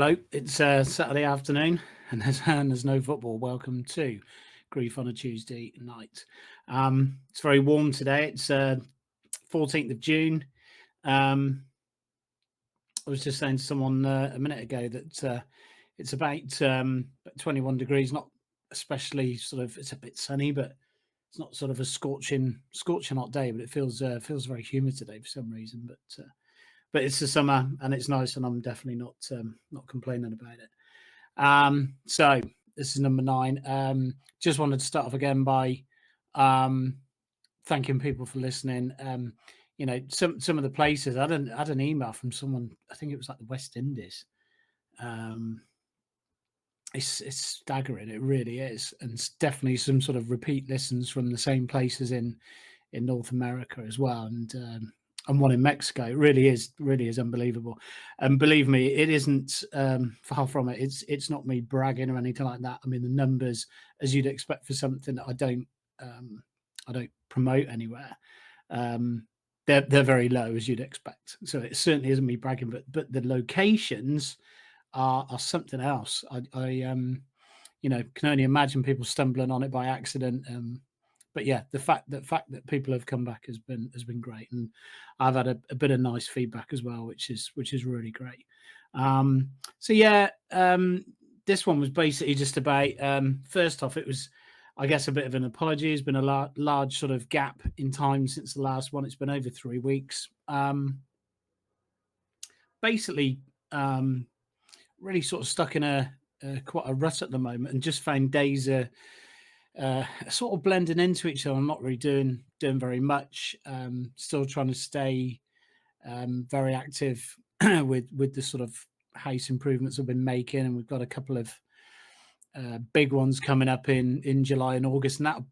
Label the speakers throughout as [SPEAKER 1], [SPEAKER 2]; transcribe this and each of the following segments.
[SPEAKER 1] Hello, it's Saturday afternoon and there's no football. Welcome to Grief on a Tuesday night. It's very warm today. It's 14th of June. I was just saying to someone a minute ago that it's about 21 degrees, not especially it's a bit sunny, but it's not sort of a scorching hot day, but it feels very humid today for some reason. But it's the summer and it's nice, and I'm definitely not complaining about it. So this is number 9. Just wanted to start off again by thanking people for listening. Some of the places I had an email from someone. I think it was like the West Indies. It's staggering. It really is, and it's definitely some sort of repeat listens from the same places in North America as well, and one in Mexico. It really is unbelievable. And believe me, it isn't far from it. It's not me bragging or anything like that. I mean, the numbers, as you'd expect for something that I don't promote anywhere, they're very low, as you'd expect. So it certainly isn't me bragging, but the locations are something else. I can only imagine people stumbling on it by accident. But yeah, the fact that people have come back has been great, and I've had a bit of nice feedback as well, which is really great. So yeah, this one was basically just about. First off, it was, I guess, a bit of an apology. There's been a large sort of gap in time since the last one. It's been over 3 weeks. Basically, really sort of stuck in a quite a rut at the moment, and just found days are sort of blending into each other. I'm not really doing very much. Still trying to stay very active with the sort of house improvements I've been making, and we've got a couple of big ones coming up in July and August, and that'll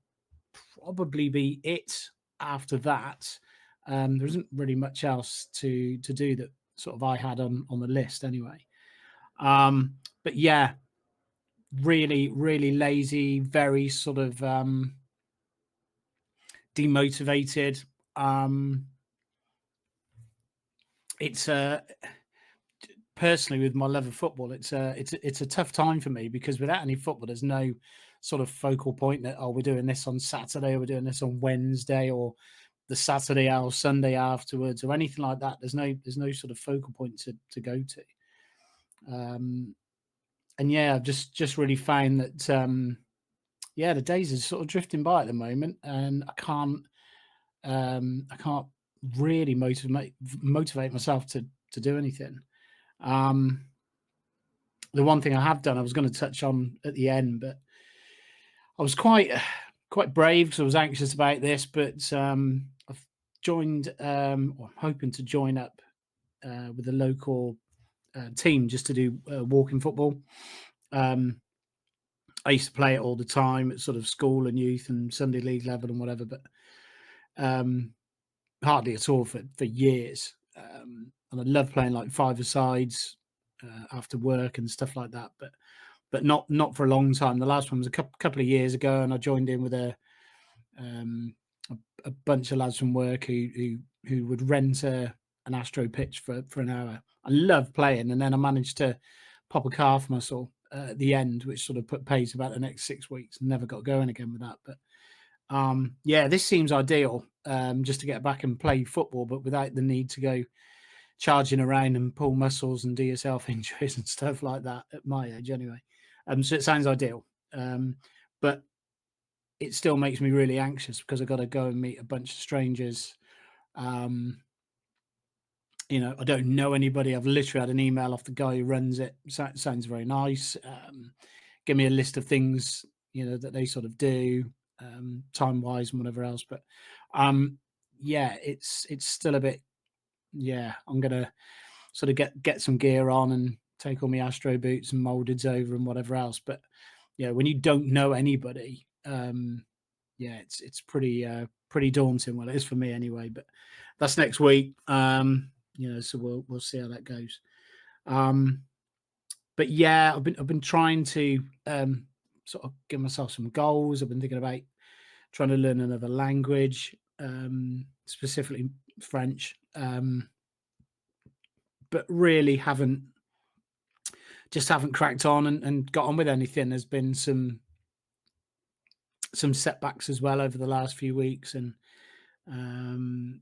[SPEAKER 1] probably be it. After that, there isn't really much else to do that sort of I had on the list anyway. But yeah, really lazy, very sort of demotivated. It's personally, with my love of football, it's a tough time for me, because without any football, there's no sort of focal point that, we're doing this on Saturday, or we're doing this on Wednesday, or the Saturday or Sunday afterwards, or anything like that. There's no sort of focal point to go to. And yeah, I've just really found that the days are sort of drifting by at the moment, and I can't really motivate myself to do anything. The one thing I have done, I was going to touch on at the end, but I was quite brave because I was anxious about this. But I've joined, or I'm hoping to join up with a local team just to do walking football. I used to play it all the time at sort of school and youth and Sunday league level and whatever, but hardly at all for years. And I love playing like five-a-sides after work and stuff like that, but not for a long time. The last one was a couple of years ago, and I joined in with a bunch of lads from work who would rent an Astro pitch for an hour. I love playing, and then I managed to pop a calf muscle at the end, which sort of put pace about the next 6 weeks, and never got going again with that. But yeah, this seems ideal, just to get back and play football, but without the need to go charging around and pull muscles and do yourself injuries and stuff like that at my age anyway. So it sounds ideal. But it still makes me really anxious, because I've got to go and meet a bunch of strangers. I don't know anybody. I've literally had an email off the guy who runs it. Sounds very nice. Give me a list of things, that they sort of do, time wise and whatever else. But yeah, it's still a bit. Yeah, I'm gonna sort of get some gear on and take all my Astro boots and moldeds over and whatever else. But yeah, when you don't know anybody, it's pretty daunting. Well, it is for me anyway. But that's next week. So we'll see how that goes. But yeah, I've been trying to sort of give myself some goals. I've been thinking about trying to learn another language, specifically French, but really haven't just haven't cracked on and got on with anything. There's been some setbacks as well over the last few weeks, and um,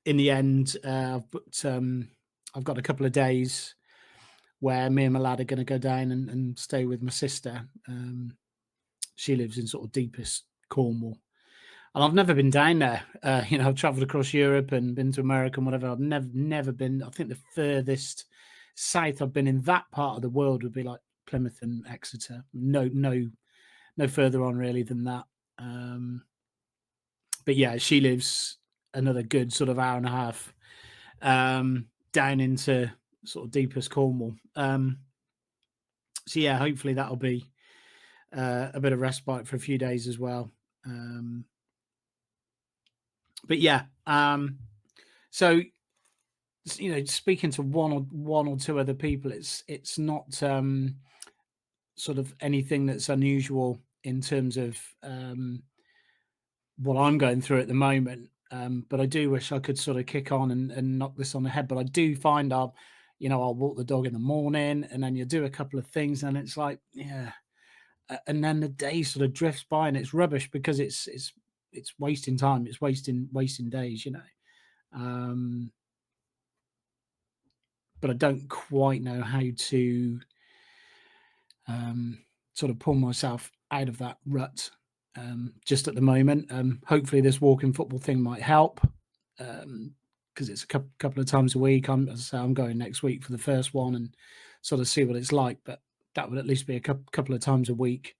[SPEAKER 1] in the end, I've got a couple of days where me and my lad are going to go down and stay with my sister. She lives in sort of deepest Cornwall, and I've never been down there. I've travelled across Europe and been to America and whatever. I've never been. I think the furthest south I've been in that part of the world would be like Plymouth and Exeter. No further on really than that. But yeah, she lives another good sort of hour and a half down into sort of deepest Cornwall. So yeah, hopefully that'll be a bit of respite for a few days as well. But yeah, so speaking to one or two other people, it's not sort of anything that's unusual in terms of what I'm going through at the moment. But I do wish I could sort of kick on and knock this on the head. But I do find I'll walk the dog in the morning, and then you do a couple of things, and it's like, yeah. And then the day sort of drifts by, and it's rubbish because it's wasting time. It's wasting days, but I don't quite know how to sort of pull myself out of that rut just at the moment. Hopefully this walking football thing might help, because it's a couple of times a week. As I say, I'm going next week for the first one and sort of see what it's like, but that would at least be a couple of times a week.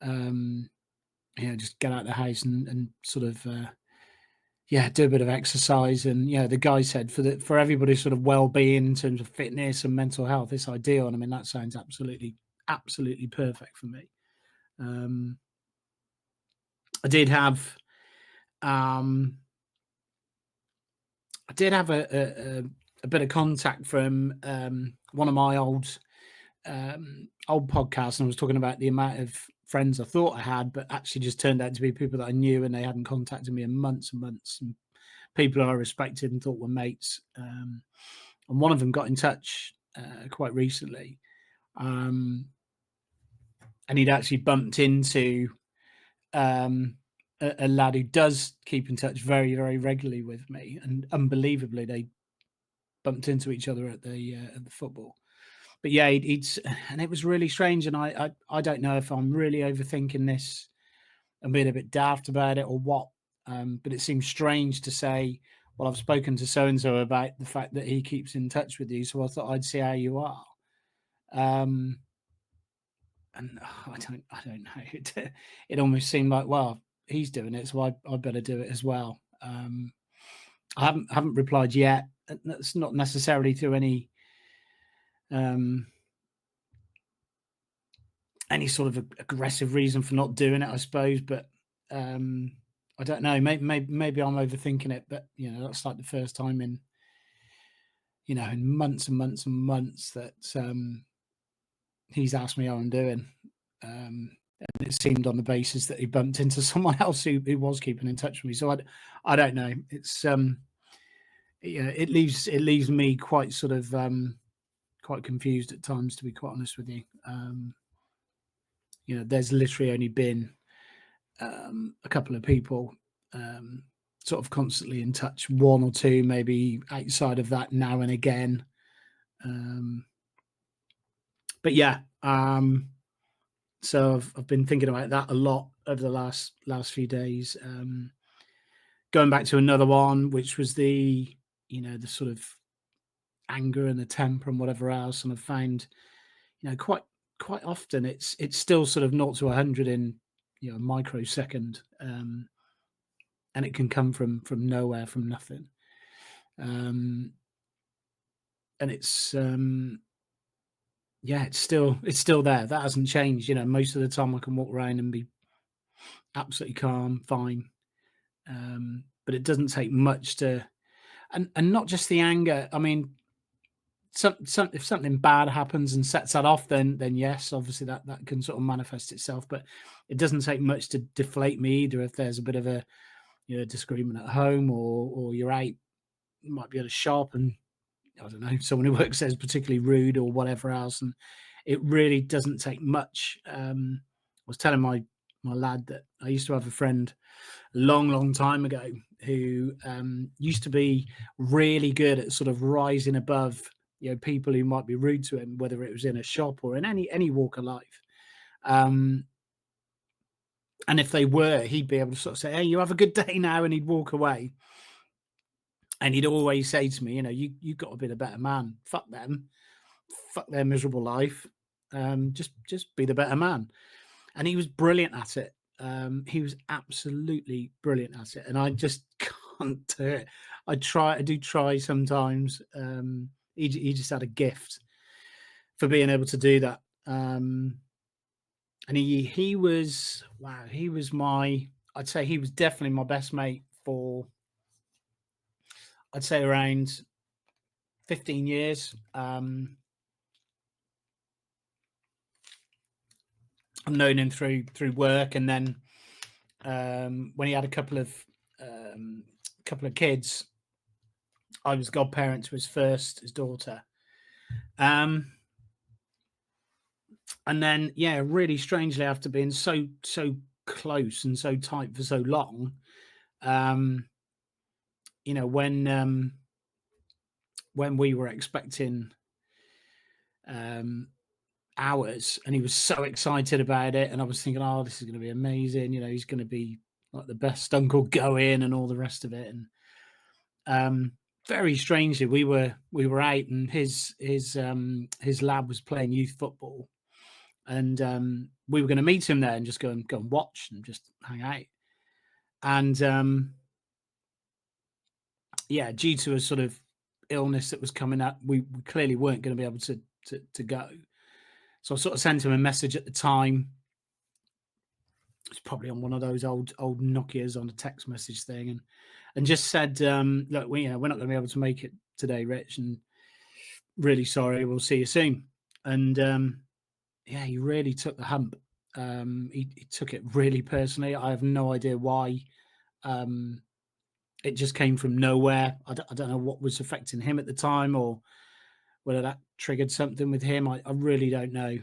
[SPEAKER 1] Just get out of the house and sort of do a bit of exercise. And the guy said for everybody's sort of well-being in terms of fitness and mental health, it's ideal. And I mean, that sounds absolutely perfect for me. I did have a bit of contact from one of my old podcasts, and I was talking about the amount of friends I thought I had, but actually just turned out to be people that I knew, and they hadn't contacted me in months and months, and people I respected and thought were mates. And one of them got in touch quite recently, and he'd actually bumped into a lad who does keep in touch very, very regularly with me, and unbelievably, they bumped into each other at the football. But yeah, and it was really strange, and I don't know if I'm really overthinking this and being a bit daft about it or what, but it seems strange to say, well, I've spoken to so and so about the fact that he keeps in touch with you, so I thought I'd see how you are. And I don't know. It almost seemed like, well, he's doing it, so I better do it as well. I haven't replied yet. That's not necessarily through any sort of aggressive reason for not doing it, I suppose. But I don't know. Maybe I'm overthinking it. But that's like the first time in months and months and months that he's asked me how I'm doing. And it seemed on the basis that he bumped into someone else who was keeping in touch with me. So I don't know. It's it leaves me quite sort of quite confused at times, to be quite honest with you. There's literally only been a couple of people sort of constantly in touch, one or two maybe outside of that now and again. But yeah, so I've been thinking about that a lot over the last few days. Going back to another one, which was the sort of anger and the temper and whatever else, and I've found quite often it's still sort of 0 to 100 in a microsecond, and it can come from nowhere, from nothing, and it's it's still there. That hasn't changed. Most of the time I can walk around and be absolutely calm, fine, but it doesn't take much to, and not just the anger. I mean, if something bad happens and sets that off, then yes, obviously that can sort of manifest itself. But it doesn't take much to deflate me either. If there's a bit of a disagreement at home, or you're out, you might be at a shop and I don't know, someone who works there is particularly rude or whatever else, and it really doesn't take much. I was telling my lad that I used to have a friend a long, long time ago who used to be really good at sort of rising above, people who might be rude to him, whether it was in a shop or in any walk of life. Um, and if they were, he'd be able to sort of say, "Hey, you have a good day now," and he'd walk away. And he'd always say to me, "You got to be the better man. Fuck them, fuck their miserable life. Just be the better man." And he was brilliant at it. He was absolutely brilliant at it, and I just can't do it. I do try sometimes. He just had a gift for being able to do that. And he was, wow, he was I'd say he was definitely my best mate for, I'd say, around 15 years. I've known him through work, and then when he had a couple of kids, I was godparent to his daughter. And then, yeah, really strangely, after being so close and so tight for so long, when we were expecting ours, and he was so excited about it, and I was thinking, oh, this is going to be amazing. He's going to be like the best uncle going, and all the rest of it. And very strangely, we were out, and his lad was playing youth football, and we were going to meet him there and just go and watch and just hang out. And yeah, due to a sort of illness that was coming up, we clearly weren't going to be able to go. So I sort of sent him a message at the time. It's probably on one of those old Nokias on a text message thing, and just said, "Look, we're not going to be able to make it today, Rich, and really sorry. We'll see you soon." And yeah, he really took the hump. He took it really personally. I have no idea why. It just came from nowhere. I don't know what was affecting him at the time, or whether that triggered something with him. I really don't know.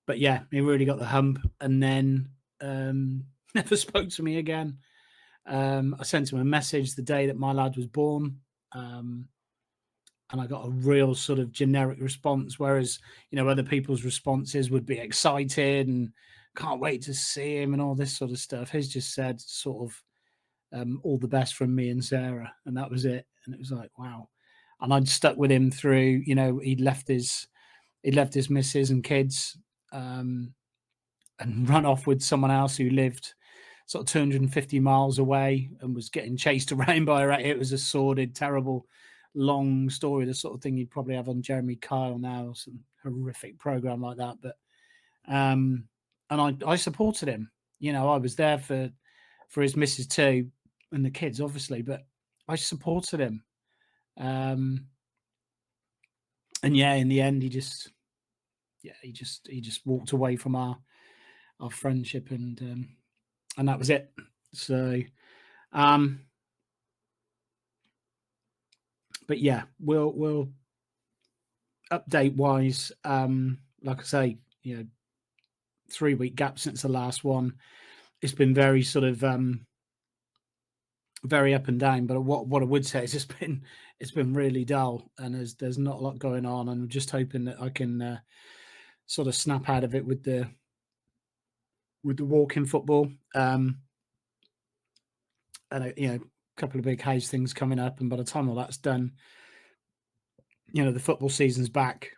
[SPEAKER 1] But yeah, he really got the hump, and then never spoke to me again. I sent him a message the day that my lad was born, and I got a real sort of generic response, whereas other people's responses would be excited and can't wait to see him and all this sort of stuff. His just said sort of all the best from me and Sarah, and that was it. And it was like, wow. And I'd stuck with him through, he'd left his missus and kids, and run off with someone else who lived sort of 250 miles away and was getting chased around by a. It was a sordid, terrible, long story, the sort of thing you'd probably have on Jeremy Kyle now, some horrific program like that. But and I supported him. I was there for his missus too, and the kids, obviously, but I supported him. And yeah, in the end, he just walked away from our friendship, and that was it. So, but yeah, we'll update wise. Like I say, 3-week gap since the last one. It's been very sort of very up and down. But what I would say is it's been really dull, and there's not a lot going on. And I'm just hoping that I can sort of snap out of it with the walking football. And a couple of big house things coming up, and by the time all that's done, the football season's back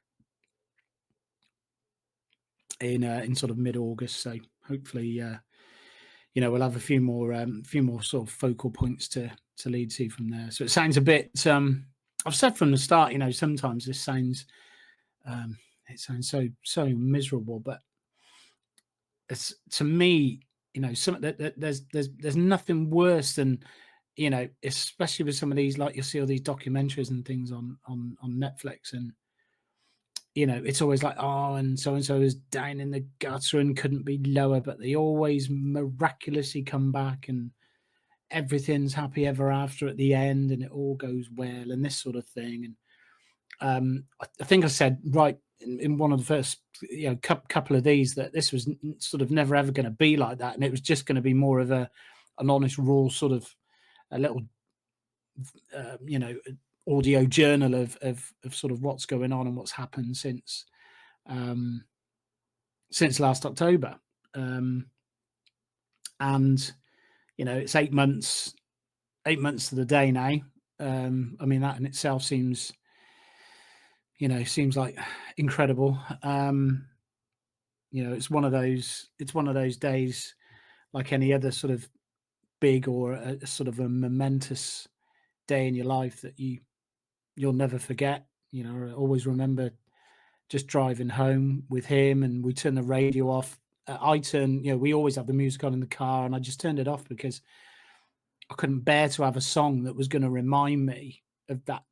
[SPEAKER 1] in sort of mid-August. So hopefully, we'll have a few more sort of focal points to lead to from there. So it sounds a bit. I've said from the start, sometimes this sounds it sounds so miserable, but it's, to me, there's nothing worse than, especially with some of these, like you'll see all these documentaries and things on Netflix, and it's always like, oh, and so is down in the gutter and couldn't be lower, but they always miraculously come back, and everything's happy ever after at the end, and it all goes well, and this sort of thing. And I think I said right in one of the first couple of these that this was sort of never ever going to be like that, and it was just going to be more of an honest, raw sort of a little audio journal of sort of what's going on and what's happened since last October. And it's 8 months to the day now. I mean, that in itself seems like incredible. It's one of those days like any other sort of big or a sort of a momentous day in your life that you'll never forget. I always remember just driving home with him, and we turned the radio off. We always have the music on in the car, and I just turned it off because I couldn't bear to have a song that was going to remind me of that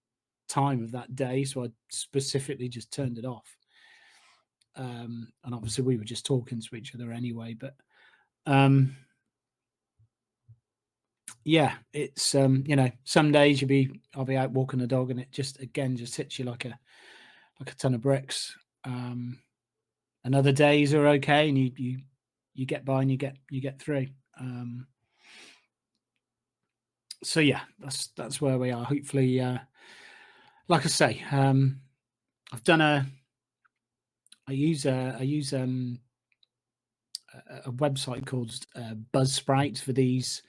[SPEAKER 1] time of that day. So I specifically just turned it off. And obviously we were just talking to each other anyway, but yeah, it's some days I'll be out walking the dog and it just hits you like a ton of bricks. And other days are okay, and you get by and you get through. So yeah, that's where we are. Hopefully, like I say, I've done I use a website called Buzzsprout for these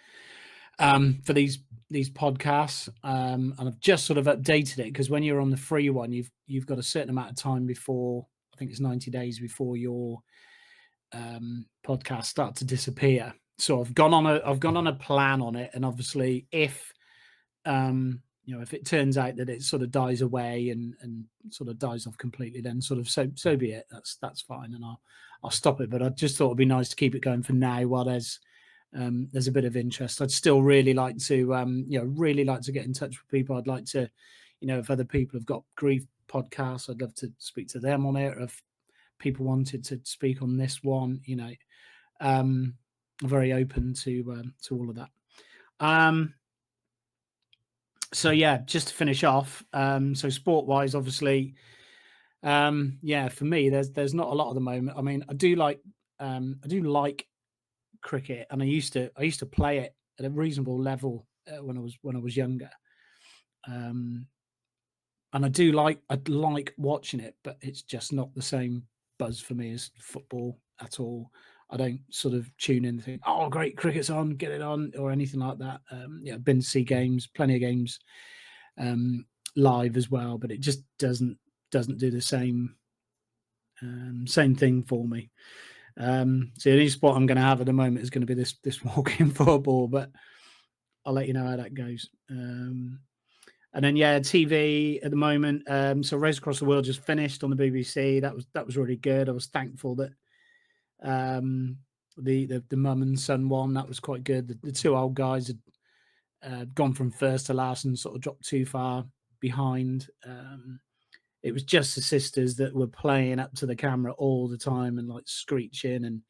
[SPEAKER 1] podcasts, and I've just sort of updated it because when you're on the free one, you've got a certain amount of time before, I think it's 90 days before your podcasts start to disappear. So I've gone on a plan on it, and obviously if if it turns out that it sort of dies away and sort of dies off completely, then sort of so be it. That's fine, and I'll stop it. But I just thought it'd be nice to keep it going for now while there's a bit of interest. I'd still really like to get in touch with people. I'd like to, if other people have got grief podcasts, I'd love to speak to them on it. Or if people wanted to speak on this one, I'm very open to all of that. So yeah, just to finish off, so sport wise, obviously, for me, there's not a lot at the moment. I mean, I do like cricket, and I used to play it at a reasonable level when I was younger. And I'd like watching it, but it's just not the same buzz for me as football at all. I don't sort of tune in and think, oh, great, cricket's on, get it on, or anything like that. I've been to see games, plenty of games live as well, but it just doesn't do the same thing for me. So the only sport I'm going to have at the moment is going to be this walking football, but I'll let you know how that goes. And then TV at the moment. So Race Across the World just finished on the BBC. That was really good. I was thankful that the mum and son one, that was quite good. The two old guys had gone from first to last and sort of dropped too far behind. It was just the sisters that were playing up to the camera all the time and like screeching and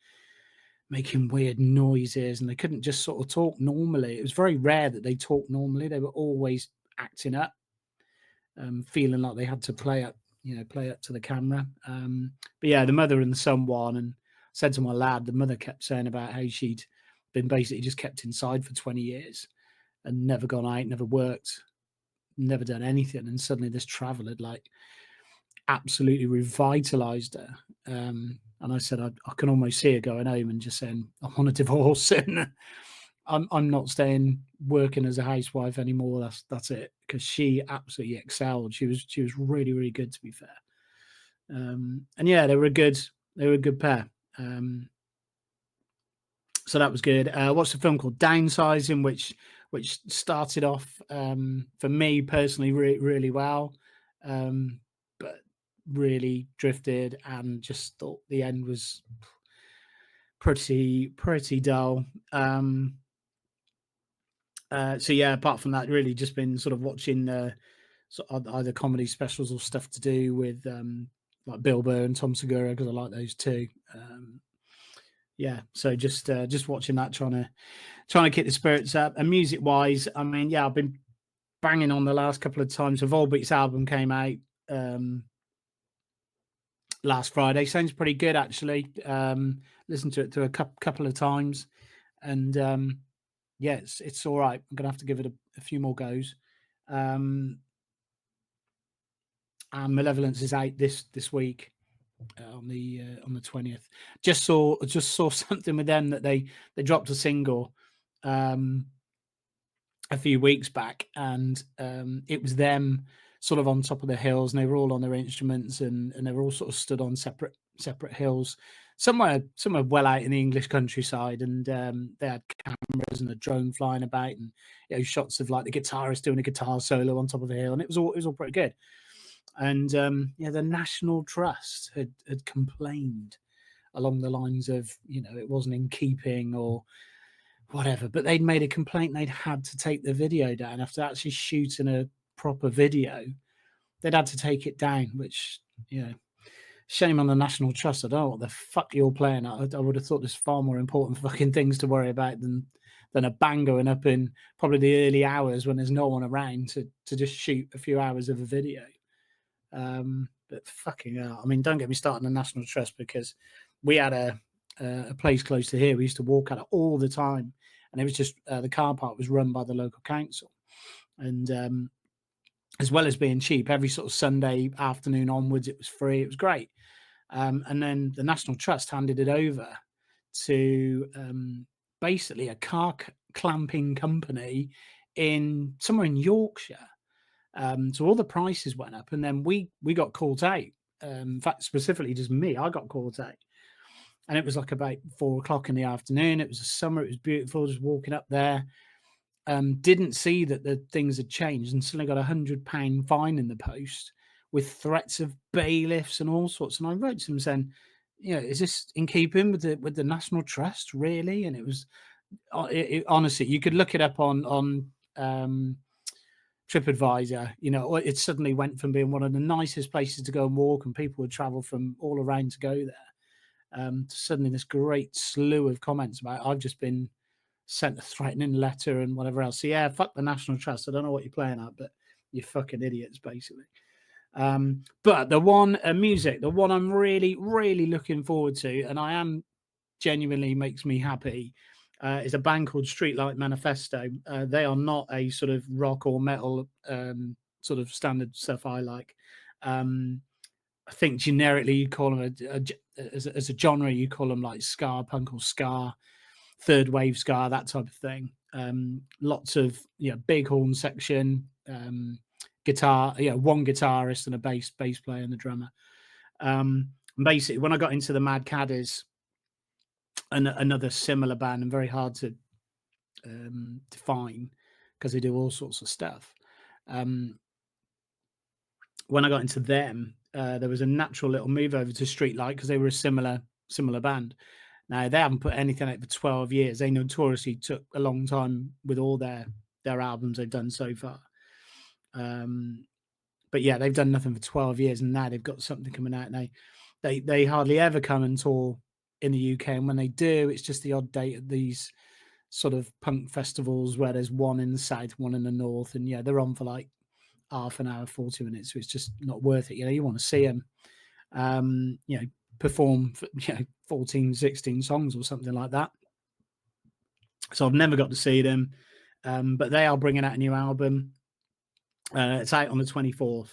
[SPEAKER 1] making weird noises, and they couldn't just sort of talk normally. It was very rare that they talked normally. They were always acting up, feeling like they had to play up to the camera. But yeah, the mother and the son won, and I said to my lad, the mother kept saying about how she'd been basically just kept inside for 20 years and never gone out, never worked, never done anything, and suddenly this travel had like absolutely revitalized her. And I said I can almost see her going home and just saying, I want a divorce, and I'm not staying working as a housewife anymore. That's it, because she absolutely excelled. She was really, really good, to be fair. And yeah, they were a good pair. So that was good. Watched a film called Downsizing, which started off for me personally really well, but really drifted, and just thought the end was pretty dull. So yeah, apart from that, really just been sort of watching sort of either comedy specials or stuff to do with like Bill Burr and Tom Segura, because I like those too. yeah. So just watching that, trying to keep the spirits up. And music wise, I mean, yeah, I've been banging on the last couple of times. So Volbeat's album came out last Friday. Sounds pretty good actually. Listened to it through a couple of times, and yeah, it's all right. I'm gonna have to give it a few more goes. And Malevolence is out this week on the 20th. Just saw something with them that they dropped a single a few weeks back, and it was them sort of on top of the hills, and they were all on their instruments, and they were all sort of stood on separate hills, somewhere well out in the English countryside, and they had cameras and a drone flying about, and shots of like the guitarist doing a guitar solo on top of a hill, and it was all pretty good. And the National Trust had complained along the lines of it wasn't in keeping or whatever, but they'd made a complaint. They'd had to take the video down after actually shooting a proper video. They'd had to take it down, which shame on the National Trust. I don't know what the fuck you're playing at. I would have thought there's far more important fucking things to worry about than a band going up in probably the early hours when there's no one around to just shoot a few hours of a video. But fucking hell, I mean, don't get me started on the National Trust, because we had a place close to here. We used to walk at it all the time, and it was just the car park was run by the local council, and as well as being cheap, every sort of Sunday afternoon onwards, it was free. It was great. And then the National Trust handed it over to basically a car clamping company in somewhere in Yorkshire. So all the prices went up, and then we got caught out. In fact, specifically just me, I got caught out. And it was like about 4:00 in the afternoon. It was a summer. It was beautiful. Just walking up there. Didn't see that the things had changed, and suddenly got £100 fine in the post with threats of bailiffs and all sorts. And I wrote to them saying, is this in keeping with the National Trust, really? And it was honestly, you could look it up on TripAdvisor. It suddenly went from being one of the nicest places to go and walk, and people would travel from all around to go there, to suddenly this great slew of comments about I've just been sent a threatening letter and whatever else. So yeah, fuck the National Trust. I don't know what you're playing at, but you're fucking idiots, basically. But the one music, the one I'm really, really looking forward to, and I am genuinely makes me happy, is a band called Streetlight Manifesto. They are not a sort of rock or metal sort of standard stuff I like. I think generically you call them as a genre, you call them like ska punk or ska, third wave ska, that type of thing. Lots of big horn section, guitar, one guitarist and a bass player and the drummer. Basically, when I got into the Mad Caddies, another similar band, and very hard to define because they do all sorts of stuff. When I got into them, there was a natural little move over to Streetlight because they were a similar band. Now, they haven't put anything out for 12 years. They notoriously took a long time with all their albums they've done so far. But yeah, they've done nothing for 12 years, and now they've got something coming out. And they hardly ever come and tour in the UK, and when they do, it's just the odd date at these sort of punk festivals where there's one in the south, one in the north, and they're on for like half an hour, 40 minutes, so it's just not worth it. You want to see them perform 14, 16 songs or something like that. So I've never got to see them, but they are bringing out a new album. It's out on the 24th.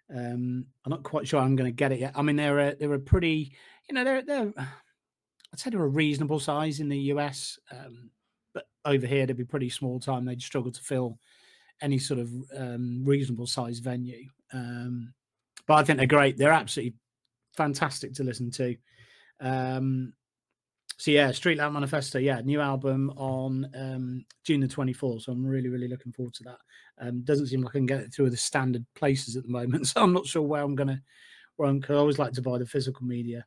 [SPEAKER 1] I'm not quite sure I'm going to get it yet. I mean, they're a pretty, they're I'd say they're a reasonable size in the US, but over here they'd be pretty small time. They'd struggle to fill any sort of reasonable size venue. But I think they're great. They're absolutely fantastic to listen to. So yeah, Streetlight Manifesto, new album on June the 24th. So I'm really, really looking forward to that. Doesn't seem like I can get it through the standard places at the moment, so I'm not sure where I'm gonna. Cause I always like to buy the physical media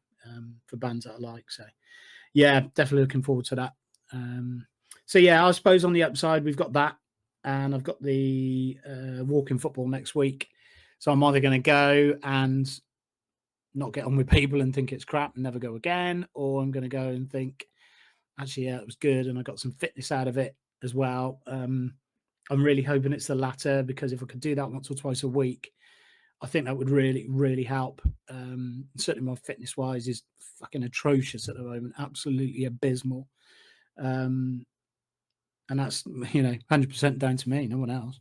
[SPEAKER 1] for bands that I like. So yeah, definitely looking forward to that. So yeah, I suppose on the upside we've got that, and I've got the walking football next week. So I'm either going to go and not get on with people and think it's crap and never go again, or I'm going to go and think, actually, yeah, it was good and I got some fitness out of it as well. I'm really hoping it's the latter, because if I could do that once or twice a week, I think that would really, really help. Certainly my fitness wise is fucking atrocious at the moment, absolutely abysmal. And that's, 100% down to me, no one else.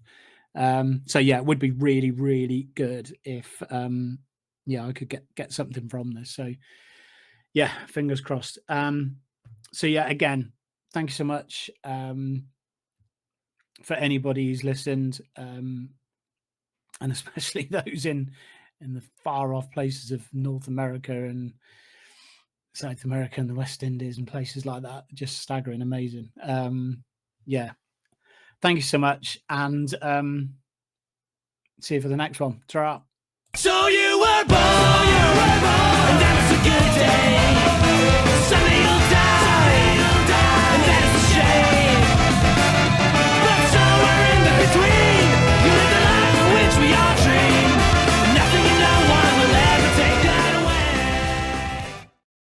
[SPEAKER 1] So yeah, it would be really, really good if, I could get something from this. So yeah, fingers crossed. So yeah, again, thank you so much for anybody who's listened, and especially those in the far off places of North America and South America and the West Indies and places like that. Just staggering, amazing. Yeah, thank you so much, and see you for the next one. Ta-ra.
[SPEAKER 2] So you were born, and that was a good day.